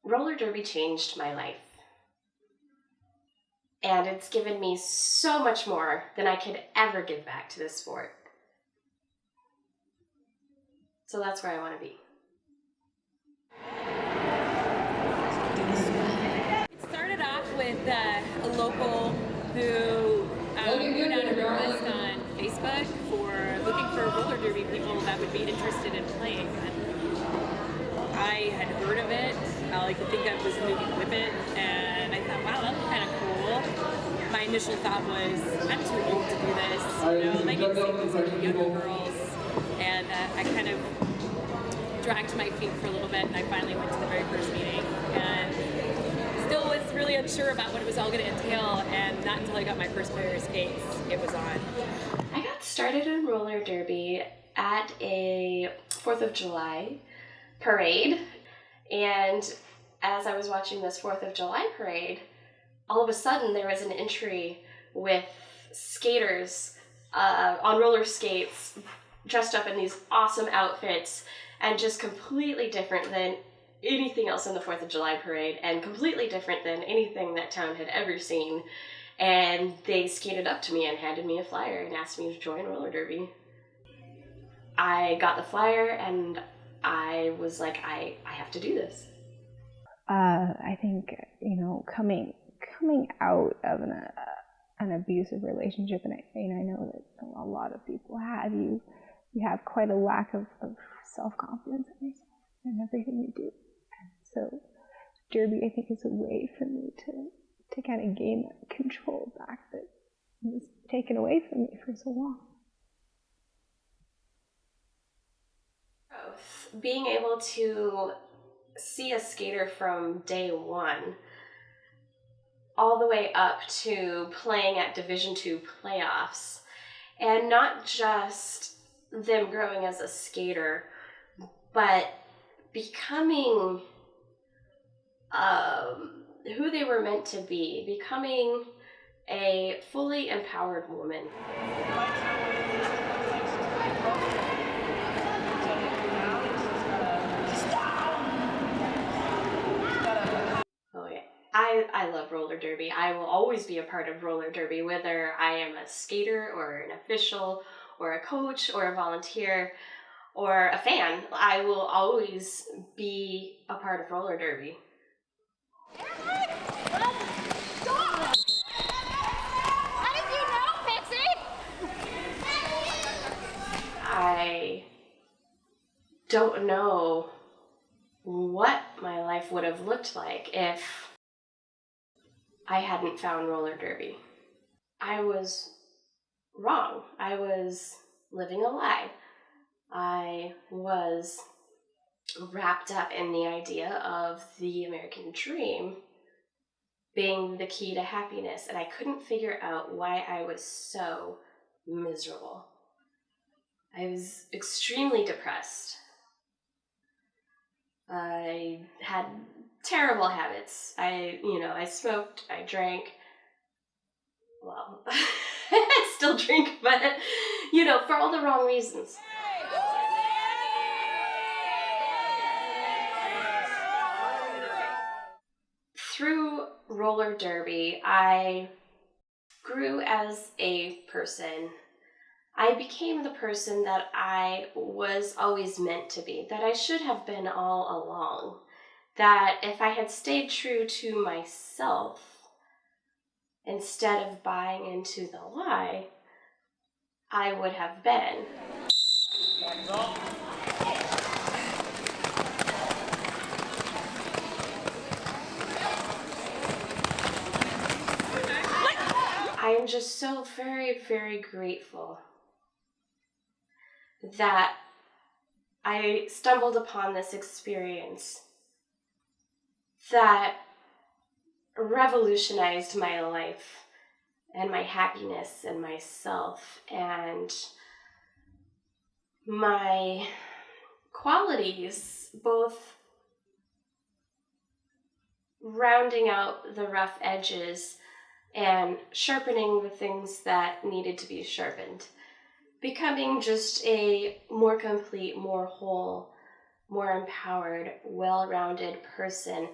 Roller derby changed my life. And it's given me so much more than I could ever give back to this sport. So that's where I want to be. It started off with a local who put out a request on Facebook for looking for roller derby people that would be interested in playing. And I had heard of it. All I could think of was movie Whippet, and I thought, wow, that looked kind of cool. My initial thought was, I'm too old to do this. You know, I get to see these like younger girls, and I kind of dragged my feet for a little bit, and I finally went to the very first meeting, and still was really unsure about what it was all going to entail, and not until I got my first pair of skates, it was on. I got started in roller derby at a 4th of July parade, and as I was watching this 4th of July parade, all of a sudden there was an entry with skaters on roller skates dressed up in these awesome outfits and just completely different than anything else in the 4th of July parade and completely different than anything that town had ever seen. And they skated up to me and handed me a flyer and asked me to join roller derby. I got the flyer and I was like, I have to do this. I think, coming out of an abusive relationship, and I know that a lot of people have, you have quite a lack of self-confidence in yourself and everything you do. And so derby, I think, is a way for me to kind of gain that control back that was taken away from me for so long. Being able to see a skater from day one all the way up to playing at Division II playoffs, and not just them growing as a skater, but becoming who they were meant to be, becoming a fully empowered woman. I love roller derby. I will always be a part of roller derby, whether I am a skater or an official or a coach or a volunteer or a fan. I will always be a part of roller derby. I don't know what my life would have looked like if I hadn't found roller derby. I was wrong. I was living a lie. I was wrapped up in the idea of the American dream being the key to happiness, and I couldn't figure out why I was so miserable. I was extremely depressed. I had terrible habits. I smoked, I drank. Well, I still drink, but, for all the wrong reasons. Through roller derby, I grew as a person. I became the person that I was always meant to be, that I should have been all along. That if I had stayed true to myself, instead of buying into the lie, I would have been. I am just so very, very grateful that I stumbled upon this experience that revolutionized my life and my happiness and myself and my qualities, both rounding out the rough edges and sharpening the things that needed to be sharpened. Becoming just a more complete, more whole, more empowered, well-rounded person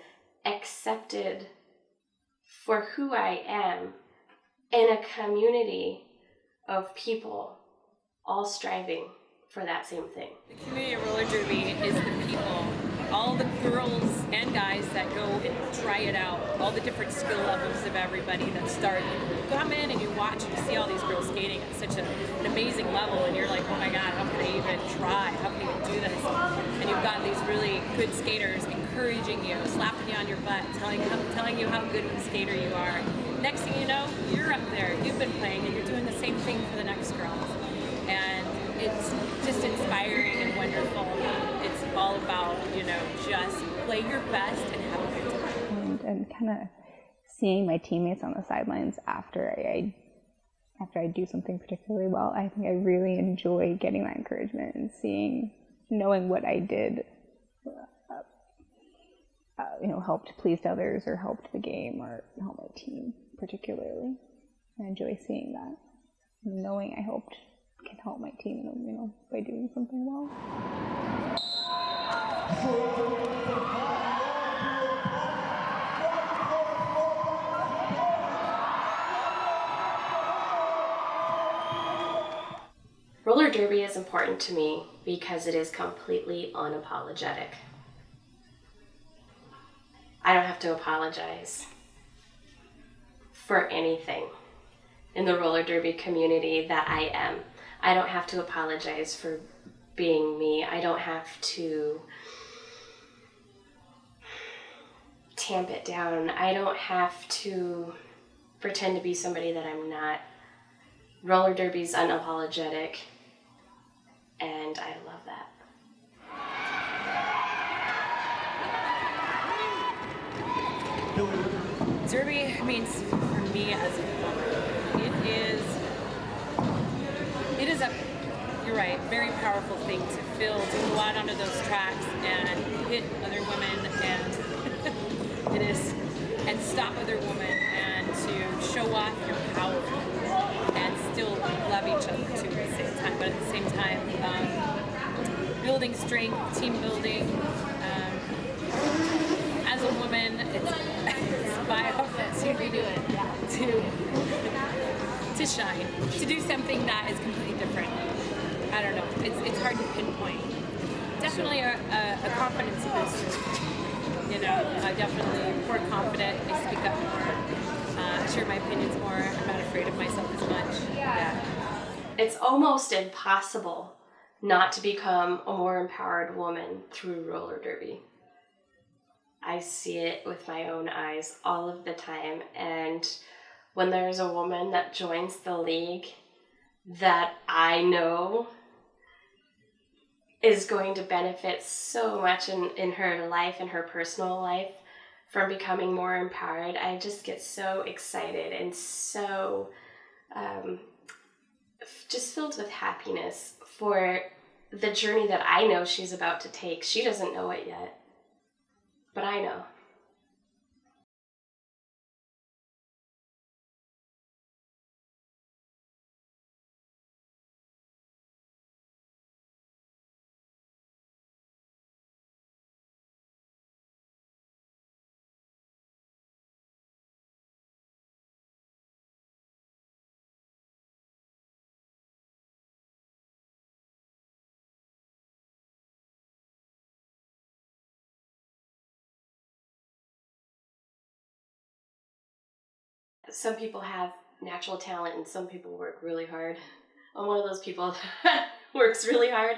accepted for who I am in a community of people all striving for that same thing. The community of roller derby is the people, all the girls and guys that go and try it out, all the different skill levels of everybody that start. You come in and you watch and you see all these girls skating at such an amazing level, and you're like, oh my God, how can I even try? How can I even do this? And you've got these really good skaters encouraging you, slapping you on your butt, telling you how good of a skater you are. Next thing you know, you're up there, you've been playing, and you're doing the same thing for the next girls. And it's just inspiring and wonderful. It's all about, just play your best and have a good time. And kind of seeing my teammates on the sidelines after I do something particularly well, I think I really enjoy getting that encouragement and knowing what I did, helped please others or helped the game or helped my team particularly. I enjoy seeing that, knowing I can help my team, by doing something well. Roller derby is important to me because it is completely unapologetic. I don't have to apologize for anything in the roller derby community that I am. I don't have to apologize for being me. I don't have to tamp it down. I don't have to pretend to be somebody that I'm not. Roller derby's unapologetic, and I love that. Derby means, for me as a woman, it is a, you're right, very powerful thing to feel, to go out onto those tracks and hit other women and stop other women and to show off your power and still love each other too at the same time. But at the same time, building strength, team building. As a woman, it's my opportunity to shine, to do something that is completely different. I don't know. It's hard to pinpoint. Definitely a confidence booster. I definitely more confident. I speak up more. Share my opinions more. I'm not afraid of myself as much. Yeah. It's almost impossible not to become a more empowered woman through roller derby. I see it with my own eyes all of the time, and when there's a woman that joins the league that I know is going to benefit so much in her life, in her personal life, from becoming more empowered, I just get so excited and so just filled with happiness for the journey that I know she's about to take. She doesn't know it yet, but I know. Some people have natural talent and some people work really hard. I'm one of those people that works really hard.